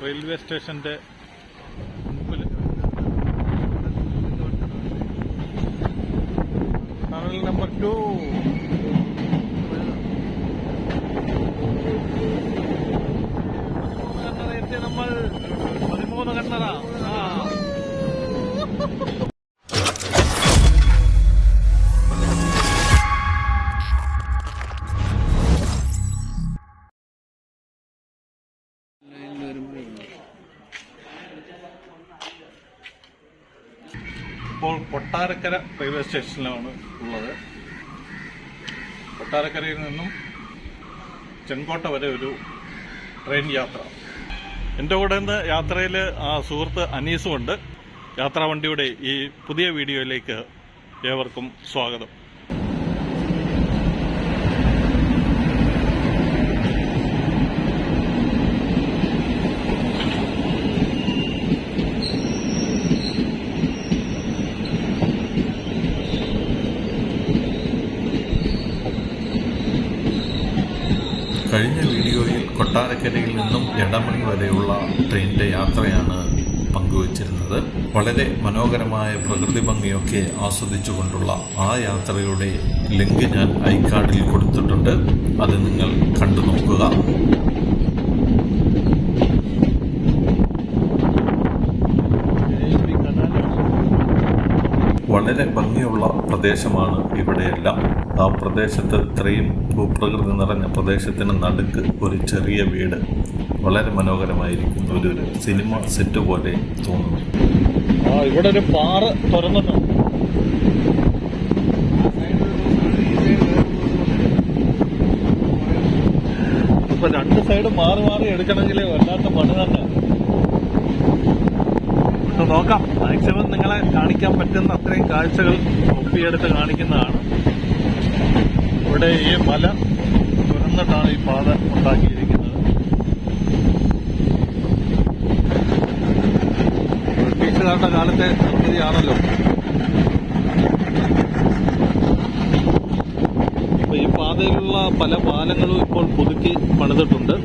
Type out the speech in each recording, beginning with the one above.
Railway സ്റ്റേഷന്റെ മുമ്പിൽ tunnel number 2 എത്തി നമ്മൾ 13 കണ്ണറ. ഇപ്പോൾ കൊട്ടാരക്കര റെയിൽവേ സ്റ്റേഷനിലാണ് ഉള്ളത്. കൊട്ടാരക്കരയിൽ നിന്നും ചെങ്കോട്ട വരെ ഒരു ട്രെയിൻ യാത്ര. എൻ്റെ കൂടെ നിന്ന് യാത്രയിൽ സുഹൃത്ത് അനീസുമുണ്ട്. യാത്രാവണ്ടിയുടെ ഈ പുതിയ വീഡിയോയിലേക്ക് ഏവർക്കും സ്വാഗതം. കഴിഞ്ഞ വീഡിയോയിൽ കൊട്ടാരക്കരയിൽ നിന്നും എടമൺ വരെയുള്ള ട്രെയിനിന്റെ യാത്രയാണ് പങ്കുവച്ചിരുന്നത്. വളരെ മനോഹരമായ പ്രകൃതി ഭംഗിയൊക്കെ ആസ്വദിച്ചുകൊണ്ടുള്ള ആ യാത്രയുടെ ലിങ്ക് ഞാൻ ഐകാർഡിൽ കൊടുത്തിട്ടുണ്ട്. അത് നിങ്ങൾ കണ്ടു നോക്കുക. വളരെ ഭംഗിയുള്ള പ്രദേശമാണ് ഇവിടെയെല്ലാം. ആ പ്രദേശത്ത് ഇത്രയും ഭൂപ്രകൃതി നിറഞ്ഞ പ്രദേശത്തിന് നടുക്ക് ഒരു ചെറിയ വീട് വളരെ മനോഹരമായിരിക്കുന്നു. ഒരു സിനിമ സെറ്റ് പോലെ തോന്നുന്നു. ഇവിടെ ഒരു പാറ തുറന്നിട്ടുണ്ട്. ഇപ്പൊ രണ്ട് സൈഡ് മാറി മാറി എടുക്കണമെങ്കിൽ വല്ലാത്ത പണി തന്നെ. നോക്കാം, മാക്സിമം നിങ്ങളെ കാണിക്കാൻ പറ്റുന്ന അത്രയും കാഴ്ചകൾ ഒപ്പിയെടുത്ത് കാണിക്കുന്നതാണ്. ഇവിടെ ഈ മല തുറന്നിട്ടാണ് ഈ പാത ഉണ്ടാക്കിയിരിക്കുന്നത്. ബ്രിട്ടീഷുകാരുടെ കാലത്തെ നിർമ്മിതിയാണല്ലോ. അപ്പൊ ഈ പാതയിലുള്ള പല പാലങ്ങളും ഇപ്പോൾ പുതുക്കി പണിതിട്ടുണ്ട്.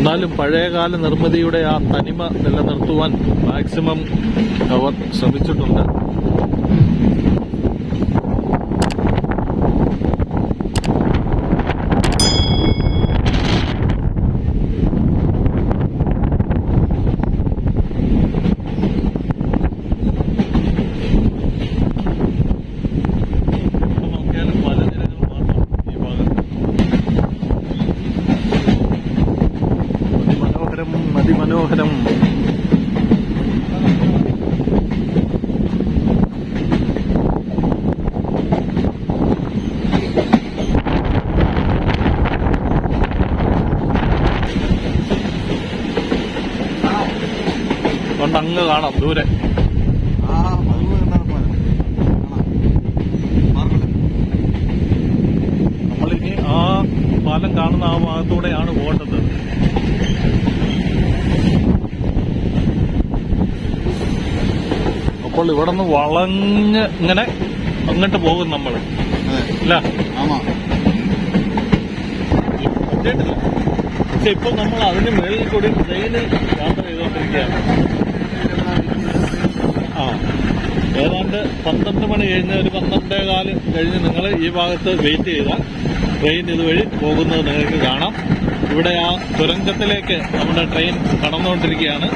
എന്നാലും പഴയകാല നിർമ്മിതിയുടെ ആ തനിമ നിലനിർത്തുവാൻ മാക്സിമം അവർ ശ്രമിച്ചിട്ടുണ്ട്. നോക്കിയാലും മലനിരകൾ മാത്രം ഈ ഭാഗത്ത്. അതിമനോഹരം. കൊണ്ട് അങ്ങ് കാണാം ദൂരെ. നമ്മളിനി ആ പാലം കാണുന്ന ആ ഭാഗത്തൂടെയാണ് പോകേണ്ടത്. അപ്പോൾ ഇവിടെ നിന്ന് വളഞ്ഞ് ഇങ്ങനെ അങ്ങോട്ട് പോകും നമ്മൾ, അല്ല? പറ്റിയിട്ടില്ല. പക്ഷെ ഇപ്പൊ നമ്മൾ അതിന് മേളിൽ കൂടി ട്രെയിനിൽ യാത്ര ചെയ്തുകൊണ്ടിരിക്കുകയാണ്. ഏതാണ്ട് 12 മണി കഴിഞ്ഞ് ഒരു 12:15 കഴിഞ്ഞ് നിങ്ങൾ ഈ ഭാഗത്ത് വെയിറ്റ് ചെയ്താൽ ട്രെയിൻ ഇതുവഴി പോകുന്നത് നിങ്ങൾക്ക് കാണാം. ഇവിടെ ആ തുരങ്കത്തിലേക്ക് നമ്മുടെ ട്രെയിൻ കടന്നുകൊണ്ടിരിക്കുകയാണ്.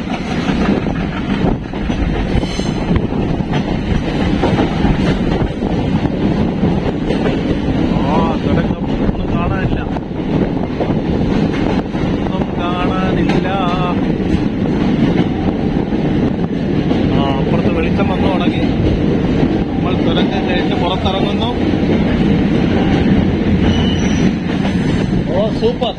അപ്പുറത്ത് വെളിച്ചം വന്നു തുടങ്ങി. നമ്മൾ തുരങ്കം കഴിഞ്ഞ് പുറത്തിറങ്ങുന്നു. ഓ സൂപ്പർ.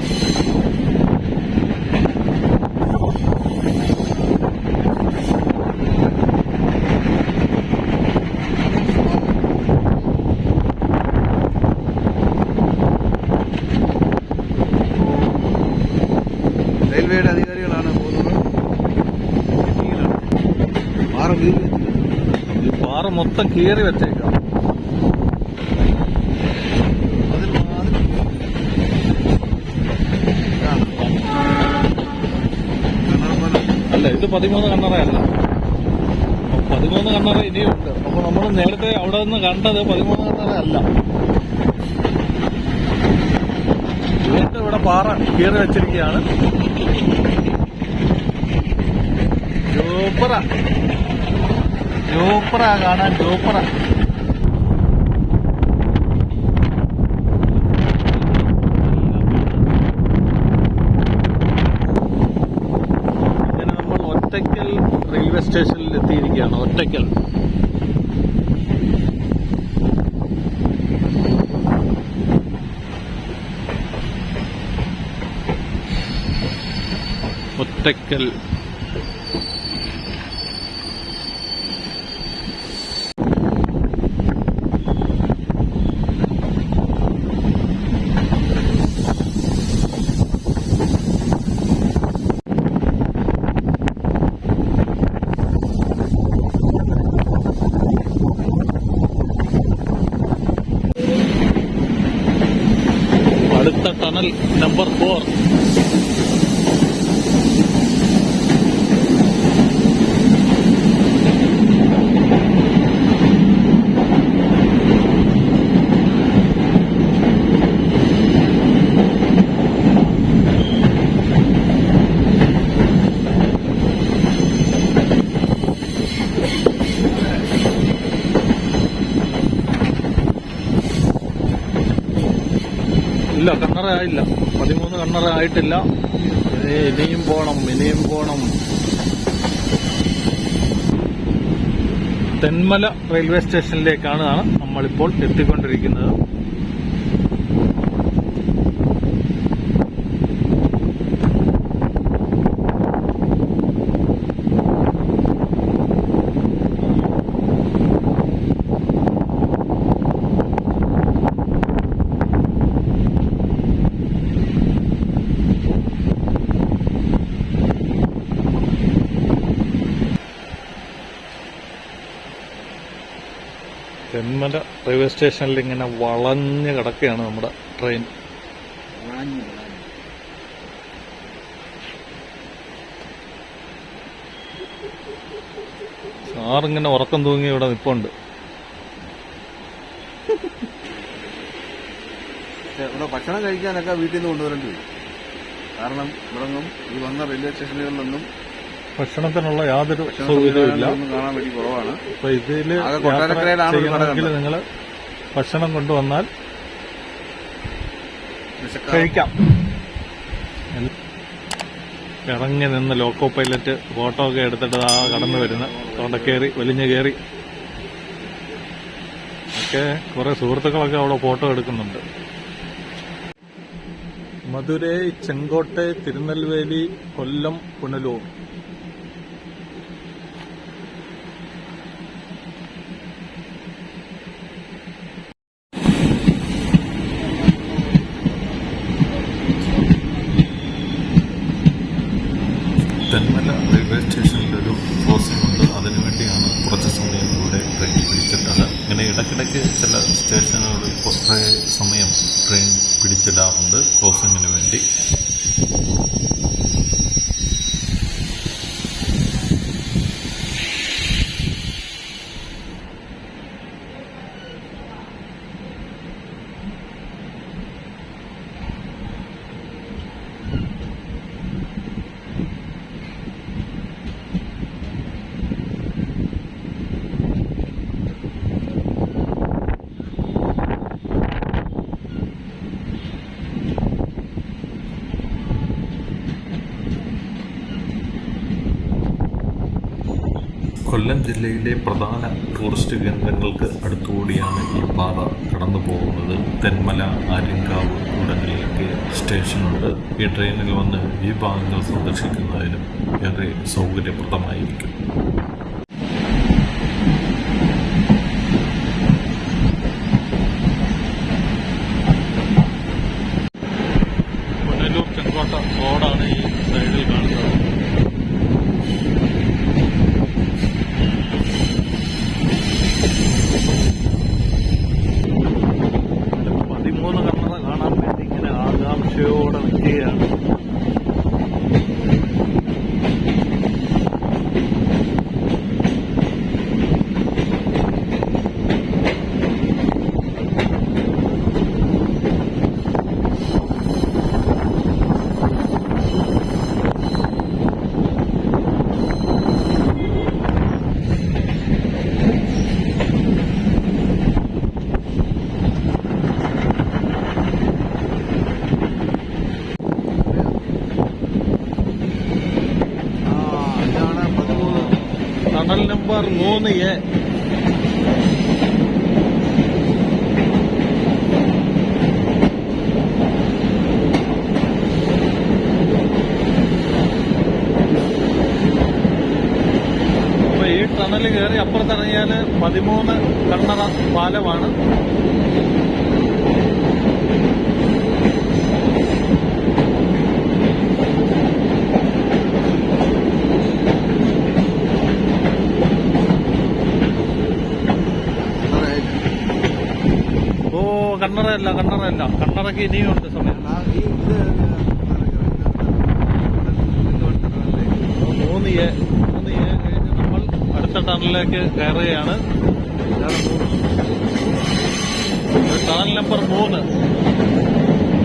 റെയിൽവേയുടെ അധികാരികളാണ് പോകുന്നത്. ഈ പാറ മൊത്തം കീറി വെച്ചേക്കാം. ഇത് 13 കണ്ണറയല്ല. 13 കണ്ണറ ഇനിയുണ്ട്. അപ്പോൾ നമ്മൾ നേരത്തെ അവിടെ നിന്ന് കണ്ടത് 13 കണ്ണറ അല്ല. വീണ്ടും ഇവിടെ പാറ കീറി വെച്ചിരിക്കുകയാണ്. ജോപ്പറ കാണാൻ ജോപ്പറ. ഇങ്ങനെ നമ്മൾ ഒറ്റയ്ക്കൽ റെയിൽവേ സ്റ്റേഷനിൽ എത്തിയിരിക്കുകയാണ്. ഒറ്റയ്ക്കൽ അടുത്ത ടണൽ നമ്പർ 4. ഇല്ല, കണ്ണറ ആയില്ല. 13 കണ്ണറ ആയിട്ടില്ല. ഇനിയും പോണം. തെന്മല റെയിൽവേ സ്റ്റേഷനിലേക്കാണ് നമ്മളിപ്പോൾ എത്തിക്കൊണ്ടിരിക്കുന്നത്. തെന്മല റെയിൽവേ സ്റ്റേഷനിൽ ഇങ്ങനെ വളഞ്ഞ് കിടക്കുകയാണ് നമ്മുടെ ട്രെയിൻ. സാറിങ്ങനെ ഉറക്കം തൂങ്ങി ഇവിടെ നിൽപ്പുണ്ട്. ഇവിടെ ഭക്ഷണം കഴിക്കാനൊക്കെ വീട്ടിൽ നിന്ന് കൊണ്ടുവരേണ്ടി വരും. കാരണം ഇവിടെങ്ങും ഈ വന്ന റെയിൽവേ സ്റ്റേഷനുകളിലൊന്നും ഭക്ഷണത്തിനുള്ള യാതൊരു സൗകര്യമില്ല. കാണാൻ വേണ്ടി കുറവാണ്. അപ്പൊ ഇതില് ചെയ്യണമെങ്കിൽ നിങ്ങൾ ഭക്ഷണം കൊണ്ടുവന്നാൽ കഴിക്കാം. ഇറങ്ങി നിന്ന് ലോക്കോ പൈലറ്റ് ഫോട്ടോ ഒക്കെ എടുത്തിട്ട് ആ കടന്നു വരുന്ന അവിടെ കയറി വലിഞ്ഞു കയറി ഒക്കെ കുറെ സുഹൃത്തുക്കളൊക്കെ അവിടെ ഫോട്ടോ എടുക്കുന്നുണ്ട്. മധുരൈ, ചെങ്കോട്ടെ, തിരുനെൽവേലി, കൊല്ലം, പുനലൂർ. തെന്മല റെയിൽവേ സ്റ്റേഷനിലൊരു ക്രോസിംഗ് ഉണ്ട്. അതിനുവേണ്ടിയാണ് കുറച്ച് സമയം ഇവിടെ ട്രെയിൻ പിടിച്ചിട്ടത്. ഇങ്ങനെ ഇടയ്ക്കിടയ്ക്ക് ചില സ്റ്റേഷനുകളിൽ കുറേ സമയം ട്രെയിൻ പിടിച്ചിടാറുണ്ട് ക്രോസിങ്ങിന് വേണ്ടി. കൊല്ലം ജില്ലയിലെ പ്രധാന ടൂറിസ്റ്റ് കേന്ദ്രങ്ങൾക്ക് അടുത്തുകൂടിയാണ് ഈ പാത കടന്നു പോകുന്നത്. തെന്മല, ആര്യങ്കാവ് ഇവിടങ്ങളിലൊക്കെ സ്റ്റേഷനുണ്ട്. ഈ ട്രെയിനിൽ വന്ന് ഈ ഭാഗങ്ങൾ സന്ദർശിക്കുന്നതിനും ഏറെ സൗകര്യപ്രദമായിരിക്കും. പുനലൂർ ചെങ്കോട്ട റോഡാണ് ഈ സൈഡിൽ കാണുന്നത്. കാണാൻ വേണ്ടി ഇങ്ങനെ ആകാംക്ഷയോടെ നിൽക്കുകയാണ്. 13A. അപ്പൊ ഈ ടണൽ കയറി അപ്പുറത്തിറങ്ങിയാല് 13 കണ്ണറ പാലമാണ്. കണ്ണറയല്ല, കണ്ണറയ്ക്ക് ഇനിയുണ്ട് സമയം. 3A കഴിഞ്ഞ് നമ്മൾ അടുത്ത ടണലിലേക്ക് കയറുകയാണ്. Tunnel number 3.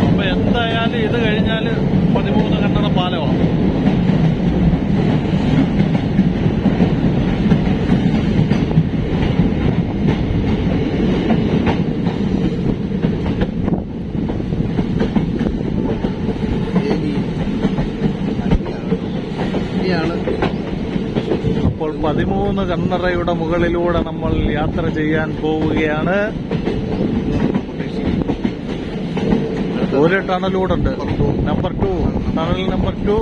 അപ്പൊ എന്തായാലും ഇത് കഴിഞ്ഞാല് 13 കണ്ണറ പാലമാണ്. അപ്പോൾ 13 കണ്ണറയുടെ മുകളിലൂടെ നമ്മൾ യാത്ര ചെയ്യാൻ പോവുകയാണ്. ഒരു ടണലൂടുണ്ട്, നമ്പർ 2, ടണൽ നമ്പർ 2.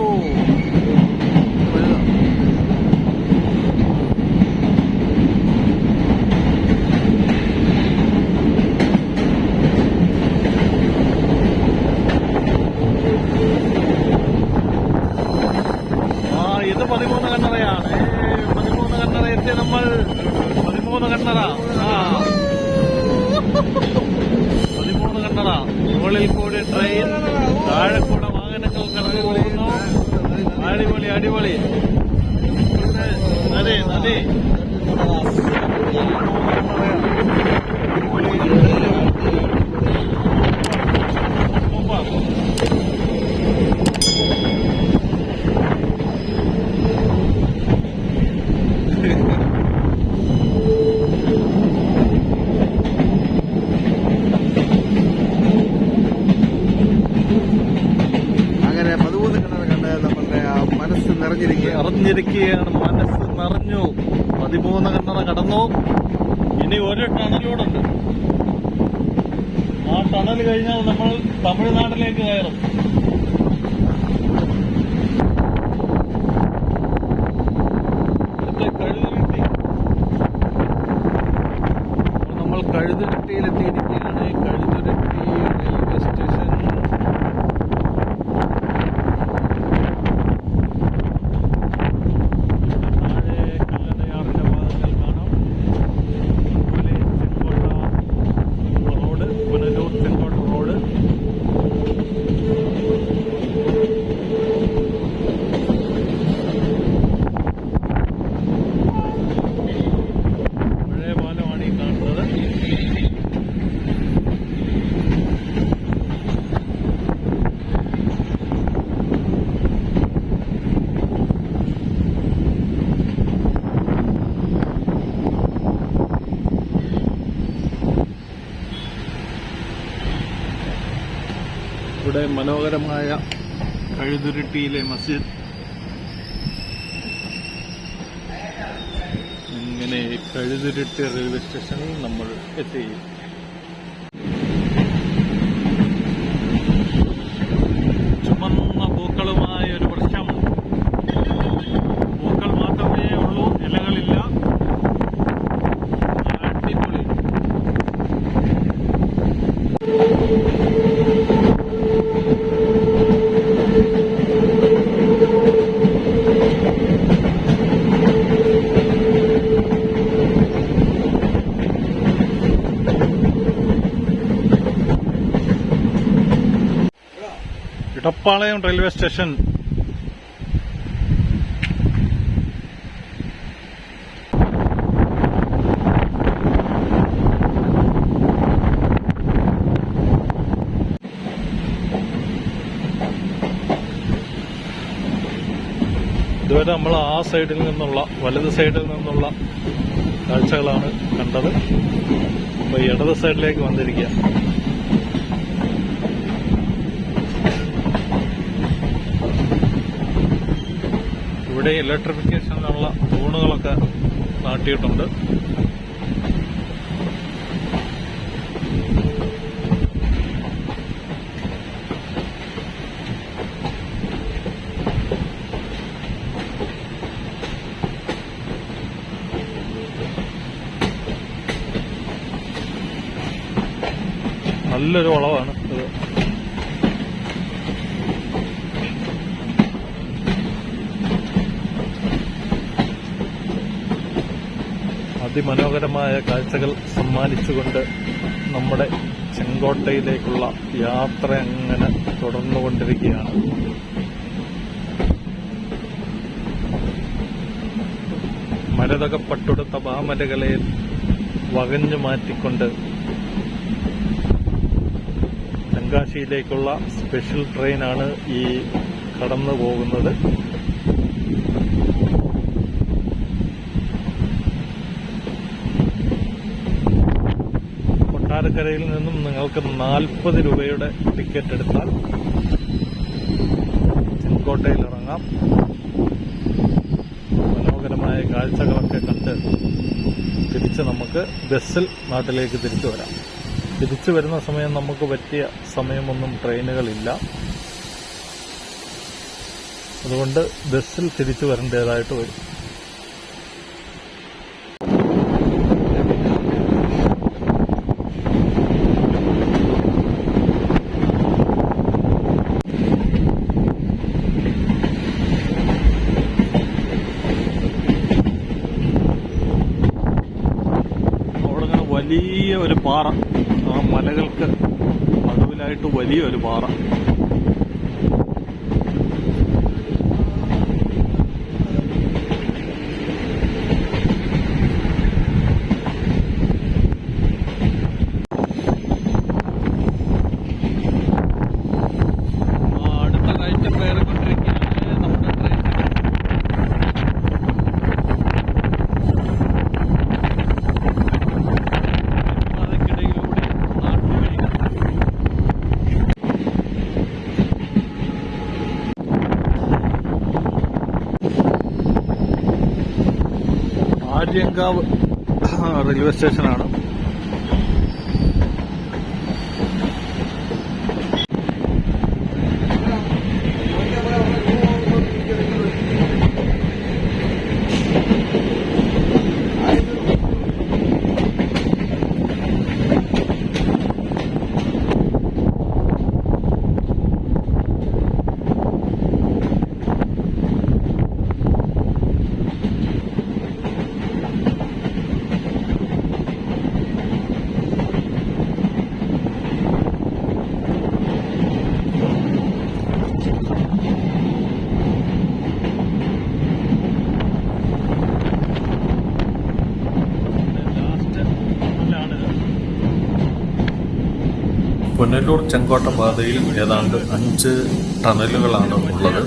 ഇത് 13 കണ്ണറയാണ്. 13 കണ്ണറ എത്തി നമ്മൾ. 13 കണ്ണറ. 13 കണ്ണറ. മുകളിൽ കൂടി ട്രെയിൻ, താഴെ കൂടെ വാഹനങ്ങൾ കടന്നു പോകുന്നു. അടിപൊളി അടിപൊളി. നദി അറിഞ്ഞിരിക്കുകയാണ്. മനസ്സ് നിറഞ്ഞു. 13 കണ്ണറ കടന്നു. ഇനി ഒരു ടണലൂടുണ്ട്. ആ ടണൽ കഴിഞ്ഞാൽ നമ്മൾ തമിഴ്നാട്ടിലേക്ക് കയറും. കഴുതിരുട്ടി. നമ്മൾ കഴുതിരുട്ടിയിലെത്തിയിരിക്കുകയാണ്. കഴുതിരുട്ടി റെയിൽവേ സ്റ്റേഷൻ. ഇവിടെ മനോഹരമായ കഴുതുരുട്ടിയിലെ മസ്ജിദ്. ഇങ്ങനെ കഴുതുരുട്ടി റെയിൽവേ സ്റ്റേഷനിൽ നമ്മൾ എത്തി. ചുമന്ന പൂക്കളുമായ ഒരു വൃക്ഷം. പൂക്കൾ മാത്രമേ ഉള്ളൂ, ഇലകളില്ല. അടിപൊളി. Edappalayam railway station. ഇതുവരെ നമ്മൾ ആ സൈഡിൽ നിന്നുള്ള, വലത് സൈഡിൽ നിന്നുള്ള കാഴ്ചകളാണ് കണ്ടത്. അപ്പോൾ ഇടത് സൈഡിലേക്ക് വന്നിരിക്കുക. ഇവിടെ ഇലക്ട്രിഫിക്കേഷനിലുള്ള തൂണുകളൊക്കെ നാട്ടിയിട്ടുണ്ട്. നല്ലൊരു വളവാണ് ഇത്. അതിമനോഹരമായ കാഴ്ചകൾ സമ്മാനിച്ചുകൊണ്ട് നമ്മുടെ ചെങ്കോട്ടയിലേക്കുള്ള യാത്ര അങ്ങനെ തുടർന്നുകൊണ്ടിരിക്കുകയാണ്. മരതകപ്പട്ടുടുത്ത മാമലകളെ വകഞ്ഞു മാറ്റിക്കൊണ്ട് തെങ്കാശിയിലേക്കുള്ള സ്പെഷ്യൽ ട്രെയിനാണ് ഈ കടന്നു പോകുന്നത്. കൊട്ടാരക്കരയിൽ നിന്നും നിങ്ങൾക്ക് 40 രൂപയുടെ ടിക്കറ്റ് എടുത്താൽ ചെങ്കോട്ടയിൽ ഇറങ്ങാം. മനോഹരമായ കാഴ്ചകളൊക്കെ കണ്ട് തിരിച്ച് നമുക്ക് ബസ്സിൽ നാട്ടിലേക്ക് തിരിച്ചു വരാം. തിരിച്ചു വരുന്ന സമയം നമുക്ക് പറ്റിയ സമയമൊന്നും ട്രെയിനുകളില്ല. അതുകൊണ്ട് ബസ്സിൽ തിരിച്ചു വരേണ്ടതായിട്ട് വരും. അവിടെ വലിയ ഒരു പാറ, ആ മലകൾക്ക് നടുവിലായിട്ട് വലിയൊരു പാറ. അടുത്ത കയറ്റം കയറിക്കൊണ്ടിരിക്കുകയാണ് നമ്മുടെ ട്രെയിൻ. പാതയ്ക്കിടയിലൂടെ നാട്ടുവഴികൾ. ആര്യങ്കാവ് റെയിൽവേ സ്റ്റേഷനാണ്. പുനലൂർ ചെങ്കോട്ട പാതയിൽ ഏതാണ്ട് 5 ടണലുകളാണ് ഉള്ളത്.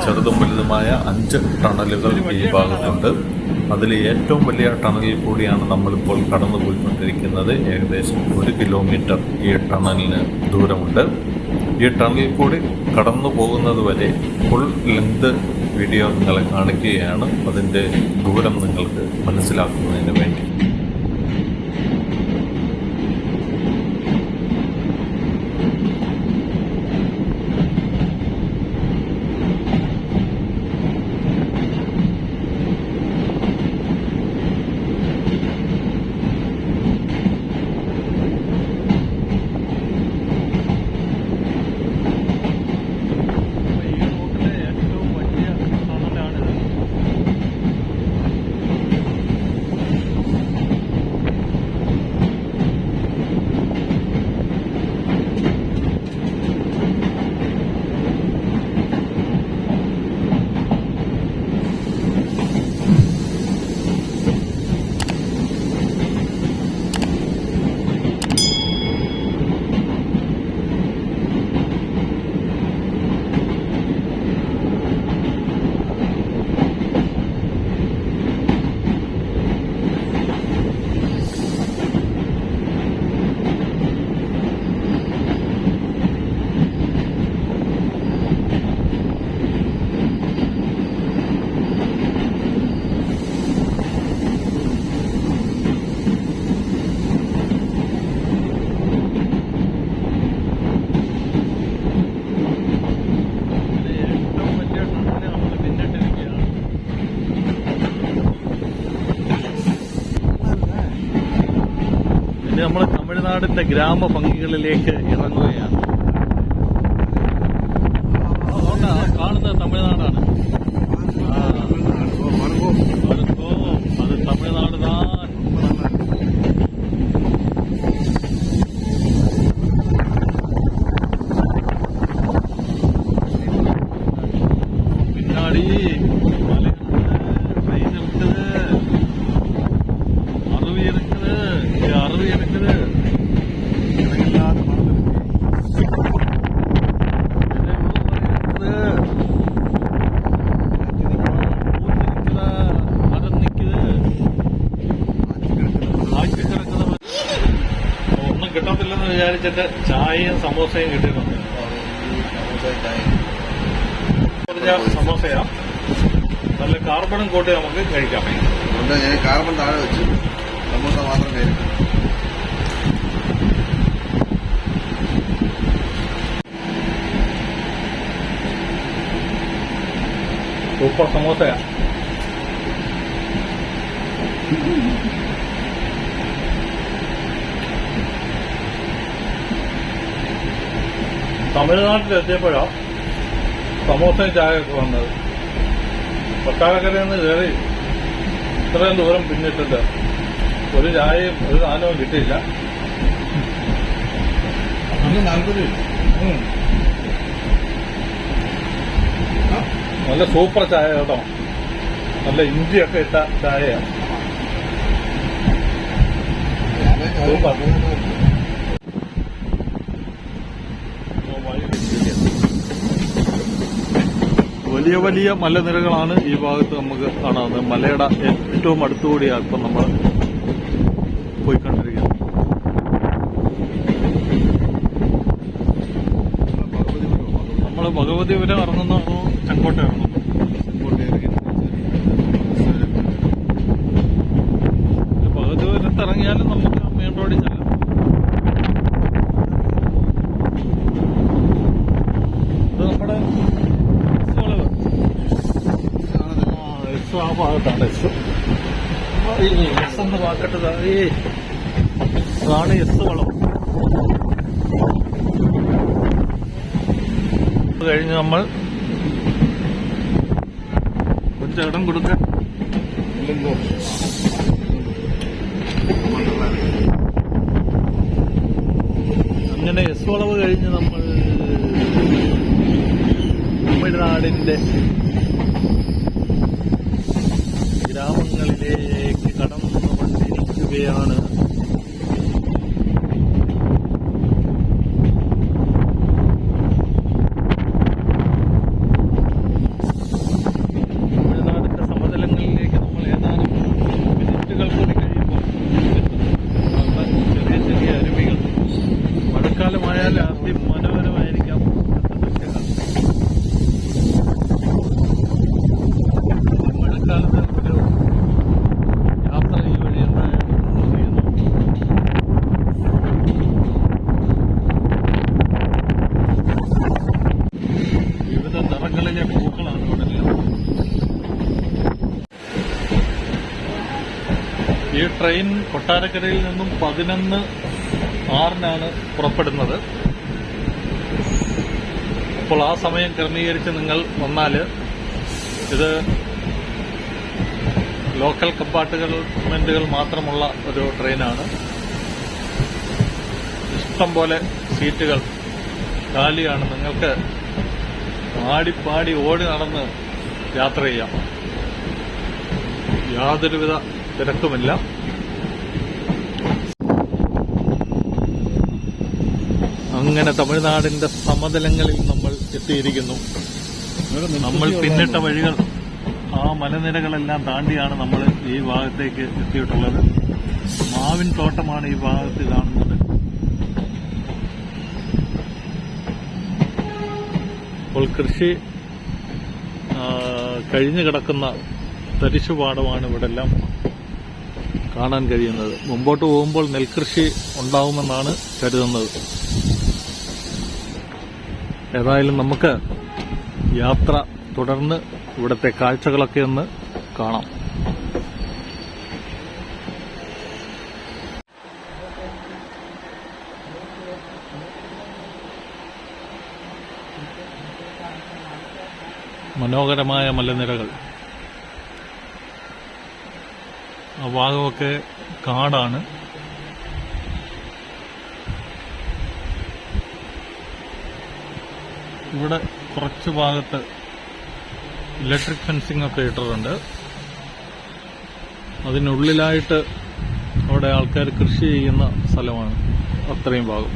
ചെറുതും വലുതുമായ 5 ടണലുകൾ ഈ ഭാഗത്തുണ്ട്. അതിൽ ഏറ്റവും വലിയ ടണലിൽ കൂടിയാണ് നമ്മളിപ്പോൾ കടന്നുപോയിക്കൊണ്ടിരിക്കുന്നത്. ഏകദേശം 1 കിലോമീറ്റർ ഈ ടണലിന് ദൂരമുണ്ട്. ഈ ടണലിൽ കൂടി കടന്നു പോകുന്നത് വരെ ഫുൾ ലെങ്ത് വീഡിയോ നിങ്ങളെ കാണിക്കുകയാണ്, അതിൻ്റെ ദൂരം നിങ്ങൾക്ക് മനസ്സിലാക്കുന്നതിന് വേണ്ടി. തമിഴ്നാടിന്റെ ഗ്രാമഭംഗികളിലേക്ക് ഇറങ്ങുകയാണ്. അതുകൊണ്ട് കാണുന്നത് തമിഴ്നാടാണ്. അത് തമിഴ്നാട് താൻ. பின்னாடி மலை ட்ரெயின் இருக்குது, அருவி இருக்குது, இங்க அருவி இருக்குது. ഒന്നും കിട്ടത്തില്ലെന്ന് വിചാരിച്ചിട്ട് ചായയും സമോസയും കിട്ടിയിട്ടുണ്ട്. സമോസയാ നല്ല കാർബണും കൂട്ടി നമുക്ക് കഴിക്കാം. അതുകൊണ്ട് ഞാൻ കാർബൺ താഴെ വെച്ച് സമോസ മാത്രം കഴിക്കും. സൂപ്പർ സമോസയാ. തമിഴ്നാട്ടിലെത്തിയപ്പോഴാ സമോസയും ചായയൊക്കെ വന്നത്. കൊട്ടാരക്കരയിൽ നിന്ന് കയറി ഇത്രയും ദൂരം പിന്നിട്ടിട്ട് ഒരു ചായയും ഒരു സാധനവും കിട്ടിയില്ല. നല്ല സൂപ്പർ ചായ കേട്ടോ. നല്ല ഇഞ്ചിയൊക്കെ ഇട്ട ചായയാണ്. സൂപ്പർ. വലിയ വലിയ മലനിരകളാണ് ഈ ഭാഗത്ത് നമുക്ക് കാണാവുന്നത്. മലയുടെ ഏറ്റവും അടുത്തുകൂടിയാണ് ഇപ്പം നമ്മൾ പോയിക്കൊണ്ടിരിക്കുന്നത്. നമ്മൾ ഭഗവതിപുരം ഇറങ്ങുന്നോ അതോ ചെങ്കോട്ട ഇറങ്ങുന്നു? ഭഗവതിപുരത്ത് ഇറങ്ങിയാലും നമുക്ക് മെയിൻ റോഡിൽ ചെല്ലാം. ഇത് നമ്മുടെ ആ ഭാഗത്താണ് എസ്. എസ് എന്ന് വാക്കട്ടത് അതാണ് എസ് വളം. അത് കഴിഞ്ഞ് നമ്മൾ കൊച്ചിടം കൊടുക്കാൻ അങ്ങനെ എസ് വളവ് കഴിഞ്ഞ് നമ്മൾ തമിഴ്നാടിന്റെ ഗ്രാമങ്ങളിലേക്ക് കടന്നുകൊണ്ടിരിക്കുകയാണ്. തമിഴ്നാടിന്റെ സമതലങ്ങളിലേക്ക് നമ്മൾ ഏതാനും മിനിറ്റുകൾ കൂടി കഴിയുമ്പോൾ ചെറിയ ചെറിയ അരുവികൾ. മഴക്കാലമായാൽ അതിമനോഹരമായിരിക്കാം ദൃശ്യങ്ങൾ. മഴക്കാലത്ത് ഒരു യാത്ര ഈ വഴി എന്തായാലും ചെയ്യുന്നു. വിവിധ നിറങ്ങളിലെ പൂക്കളാണ് ഇവിടെ എല്ലാം. ഈ ട്രെയിൻ കൊട്ടാരക്കരയിൽ നിന്നും 11:06 പുറപ്പെടുന്നത്. അപ്പോൾ ആ സമയം ക്രമീകരിച്ച് നിങ്ങൾ വന്നാൽ ഇത് ലോക്കൽ കമ്പാർട്ട്മെന്റുകൾ മാത്രമുള്ള ഒരു ട്രെയിനാണ്. ഇഷ്ടം പോലെ സീറ്റുകൾ കാലിയാണ്. നിങ്ങൾക്ക് ആടിപ്പാടി ഓടി നടന്ന് യാത്ര ചെയ്യാം. യാതൊരുവിധ തിരക്കുമില്ല. അങ്ങനെ തമിഴ്നാടിന്റെ സമതലങ്ങളിൽ നമ്മൾ എത്തിയിരിക്കുന്നു. നമ്മൾ പിന്നിട്ട വഴികൾ ആ മലനിരകളെല്ലാം താണ്ടിയാണ് നമ്മൾ ഈ ഭാഗത്തേക്ക് എത്തിയിട്ടുള്ളത്. മാവിൻ തോട്ടമാണ് ഈ ഭാഗത്ത് കാണുന്നത്. അപ്പോൾ കൃഷി കഴിഞ്ഞു കിടക്കുന്ന തരിശുപാടമാണ് ഇവിടെ എല്ലാം കാണാൻ കഴിയുന്നത്. മുമ്പോട്ട് പോകുമ്പോൾ നെൽകൃഷി ഉണ്ടാവുമെന്നാണ് കരുതുന്നത്. ഏതായാലും നമുക്ക് യാത്ര തുടർന്ന് ഇവിടുത്തെ കാഴ്ചകളൊക്കെ ഒന്ന് കാണാം. മനോഹരമായ മലനിരകൾ. ആ ഭാഗമൊക്കെ കാടാണ്. ഇവിടെ കുറച്ച് ഭാഗത്ത് ഇലക്ട്രിക് ഫെൻസിംഗ് ഒക്കെ ഇട്ടിട്ടുണ്ട്. അതിനുള്ളിലായിട്ട് അവിടെ ആൾക്കാർ കൃഷി ചെയ്യുന്ന സ്ഥലമാണ് അത്രയും ഭാഗം.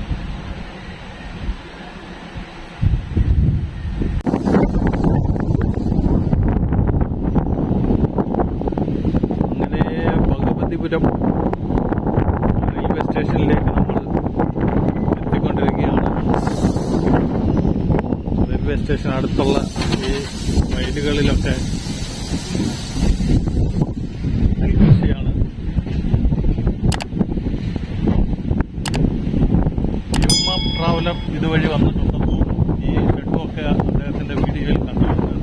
അങ്ങനെ ഭഗവതിപുരം റെയിൽവേ സ്റ്റേഷനിലേക്ക് നമ്മൾ എത്തിക്കൊണ്ടിരിക്കുകയാണ്. റെയിൽവേ സ്റ്റേഷൻ അടുത്തുള്ള ഈ വയലുകളിലൊക്കെ നെൽകൃഷിയാണ്. യൂമാപ്പ് ട്രാവലർ ഇതുവഴി വന്നിട്ടുണ്ടെന്നും ഈ ഷെഡുമൊക്കെ അദ്ദേഹത്തിന്റെ വീഡിയോയിൽ കണ്ടിട്ടുണ്ട്.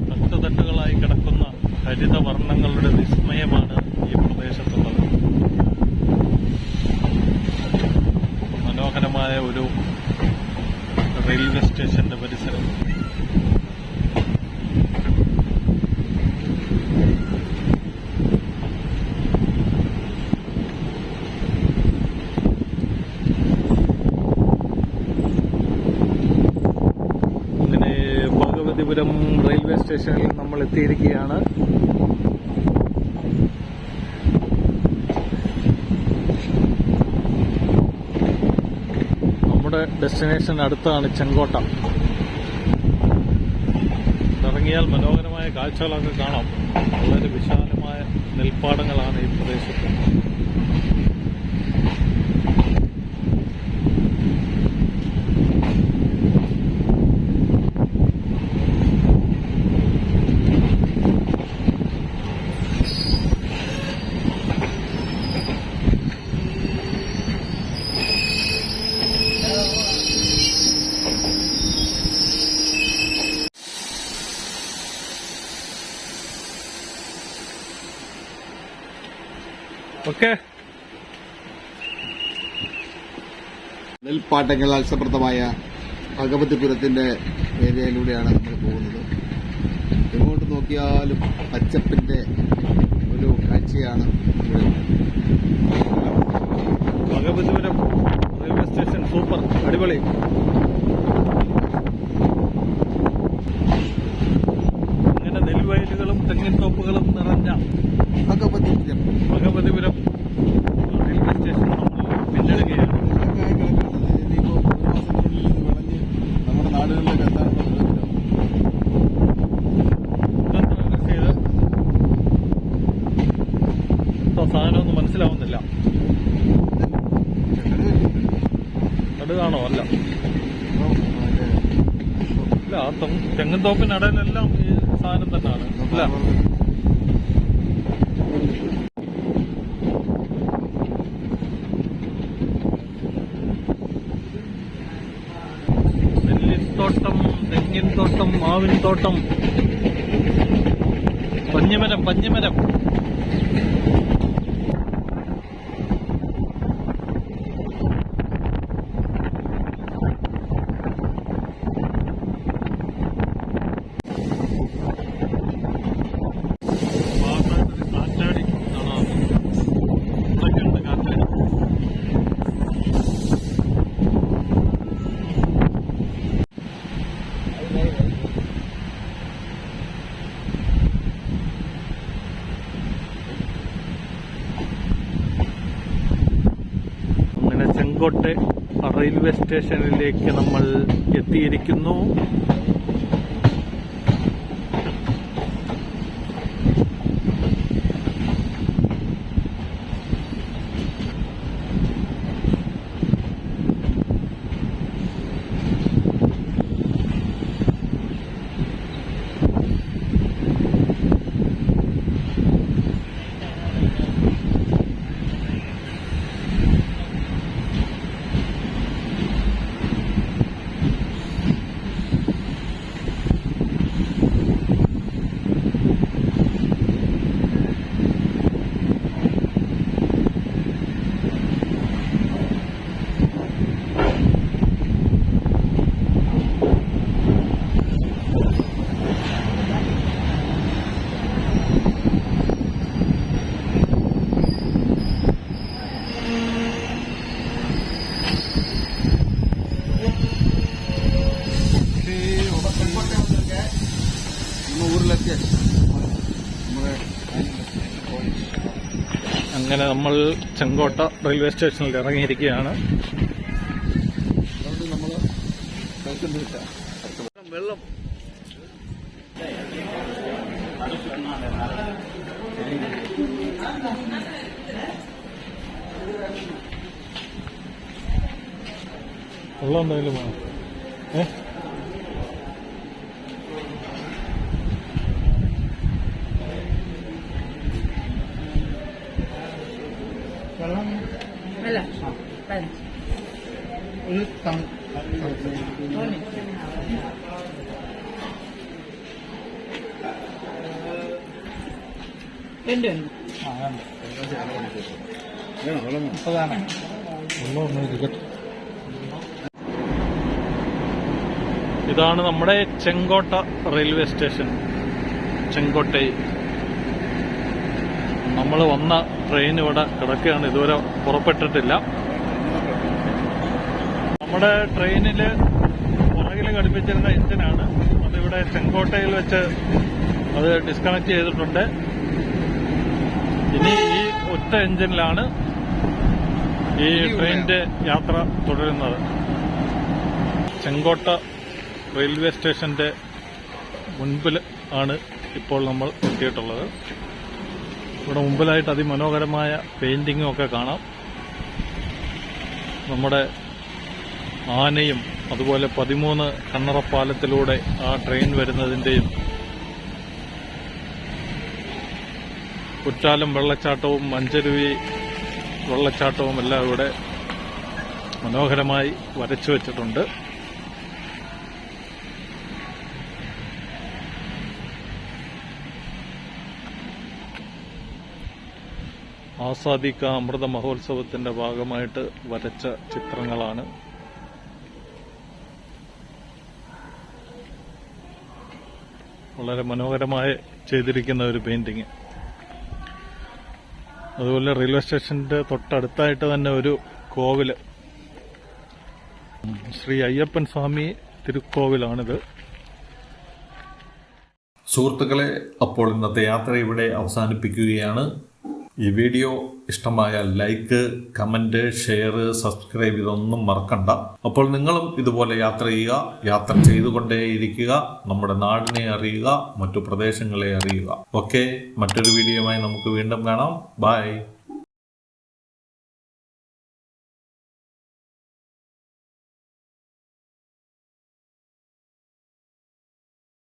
തട്ടുതട്ടുകളായി കിടക്കുന്ന ഹരിതവർണ്ണങ്ങളുടെ വിസ്മയമാണ് ഈ പ്രദേശത്തുള്ളത്. മനോഹരമായ ഒരു റെയിൽവേ സ്റ്റേഷന്റെ പരിസരം. അങ്ങനെ ഭഗവതിപുരം റെയിൽവേ സ്റ്റേഷനിൽ നമ്മൾ എത്തിയിരിക്കുകയാണ്. നമ്മുടെ ഡെസ്റ്റിനേഷൻ അടുത്താണ് ചെങ്കോട്ട. ഇറങ്ങിയാൽ മനോഹരമായ കാഴ്ചകളൊക്കെ കാണാം. വളരെ വിശാലമായ നെൽപ്പാടങ്ങളാണ് ഈ പ്രദേശത്ത്. ഓക്കെ, നെൽപ്പാട്ടങ്ങളാൽ സമൃദ്ധമായ ഭഗവതിപുരത്തിന്റെ ഏരിയയിലൂടെയാണ് നമ്മൾ പോകുന്നത്. എങ്ങോട്ട് നോക്കിയാലും പച്ചപ്പിന്റെ ഒരു കാഴ്ചയാണ് ഇവിടെ. ഭഗവതിപുരം റെയിൽവേ സ്റ്റേഷൻ സൂപ്പർ, അടിപൊളി. ഇങ്ങനെ നെൽവയലുകളും തെങ്ങിൻതോപ്പുകളും നിറഞ്ഞ ഭഗവതിപുരം റെയിൽവേ സ്റ്റേഷൻ നമ്മൾ പിന്നിടുകയാണ്. ഇനിയിപ്പോ ഒരു മാസത്തിനുള്ളിൽ ഇത് വിളഞ്ഞ് നമ്മുടെ നാടുകളിലേക്ക് എത്താനുള്ള കൃഷി ചെയ്ത് സാധനമൊന്നും മനസ്സിലാവുന്നില്ല. കടുകാണോ? അല്ല, ഇല്ല. ആ തെങ്ങിൻതോപ്പിനിടയിലെല്ലാം ഈ സാധനം തന്നെയാണ്. അല്ല, നെല്ലിത്തോട്ടം, തെങ്ങിൻതോട്ടം, മാവിൻതോട്ടം, പഞ്ഞിമരം. കാറ്റാടി കാണാം. ഇവിടെയൊക്കെയുണ്ട് കാറ്റാടി. അങ്ങനെ ചെങ്കോട്ടെ റെയിൽവേ സ്റ്റേഷനിലേക്ക് നമ്മൾ എത്തിയിരിക്കുന്നു. അങ്ങനെ നമ്മൾ ചെങ്കോട്ട റെയിൽവേ സ്റ്റേഷനിൽ ഇറങ്ങിയിരിക്കുകയാണ്. വെള്ളം വെള്ളം എന്തായാലും വേണം. അല്ല ഇതാണ് നമ്മുടെ ചെങ്കോട്ട റെയിൽവേ സ്റ്റേഷൻ. ചെങ്കോട്ടയിൽ നമ്മൾ വന്ന ട്രെയിൻ ഇവിടെ കിടക്കുകയാണ്, ഇതുവരെ പുറപ്പെട്ടിട്ടില്ല. നമ്മുടെ ട്രെയിനിൽ പുറകിൽ ഘടിപ്പിച്ചിരുന്ന എഞ്ചിനാണ്, അതിവിടെ ചെങ്കോട്ടയിൽ വെച്ച് അത് ഡിസ്കണക്ട് ചെയ്തിട്ടുണ്ട്. ഇനി ഈ ഒറ്റ എഞ്ചിനിലാണ് ഈ ട്രെയിനിന്റെ യാത്ര തുടരുന്നത്. ചെങ്കോട്ട റെയിൽവേ സ്റ്റേഷന്റെ മുൻപിൽ ആണ് ഇപ്പോൾ നമ്മൾ എത്തിയിട്ടുള്ളത്. ഇവിടെ മുമ്പിലായിട്ട് അതിമനോഹരമായ പെയിന്റിങ്ങും ഒക്കെ കാണാം. നമ്മുടെ ആനയും അതുപോലെ 13 കണ്ണറപ്പാലത്തിലൂടെ ആ ട്രെയിൻ വരുന്നതിന്റെയും കുറ്റാലം വെള്ളച്ചാട്ടവും മഞ്ചരുവി വെള്ളച്ചാട്ടവും എല്ലാം ഇവിടെ മനോഹരമായി വരച്ചു വച്ചിട്ടുണ്ട്. ആസാദി കാ അമൃത മഹോത്സവത്തിന്റെ ഭാഗമായിട്ട് വരച്ച ചിത്രങ്ങളാണ്. വളരെ മനോഹരമായി ചെയ്തിരിക്കുന്ന ഒരു പെയിന്റിങ്. അതുപോലെ റെയിൽവേ സ്റ്റേഷന്റെ തൊട്ടടുത്തായിട്ട് തന്നെ ഒരു കോവില്, ശ്രീ അയ്യപ്പൻ സ്വാമി തിരുക്കോവിലാണിത്. സുഹൃത്തുക്കളെ, അപ്പോൾ ഇന്നത്തെ യാത്ര ഇവിടെ അവസാനിപ്പിക്കുകയാണ്. ഈ വീഡിയോ ഇഷ്ടമായാൽ ലൈക്ക്, കമന്റ്, ഷെയർ, സബ്സ്ക്രൈബ് ഇതൊന്നും മറക്കണ്ട. അപ്പോൾ നിങ്ങളും ഇതുപോലെ യാത്ര ചെയ്യുക, യാത്ര ചെയ്തുകൊണ്ടേയിരിക്കുക, നമ്മുടെ നാടിനെ അറിയുക, മറ്റു പ്രദേശങ്ങളെ അറിയുക. ഓക്കെ, മറ്റൊരു വീഡിയോയുമായി നമുക്ക് വീണ്ടും കാണാം. ബൈ.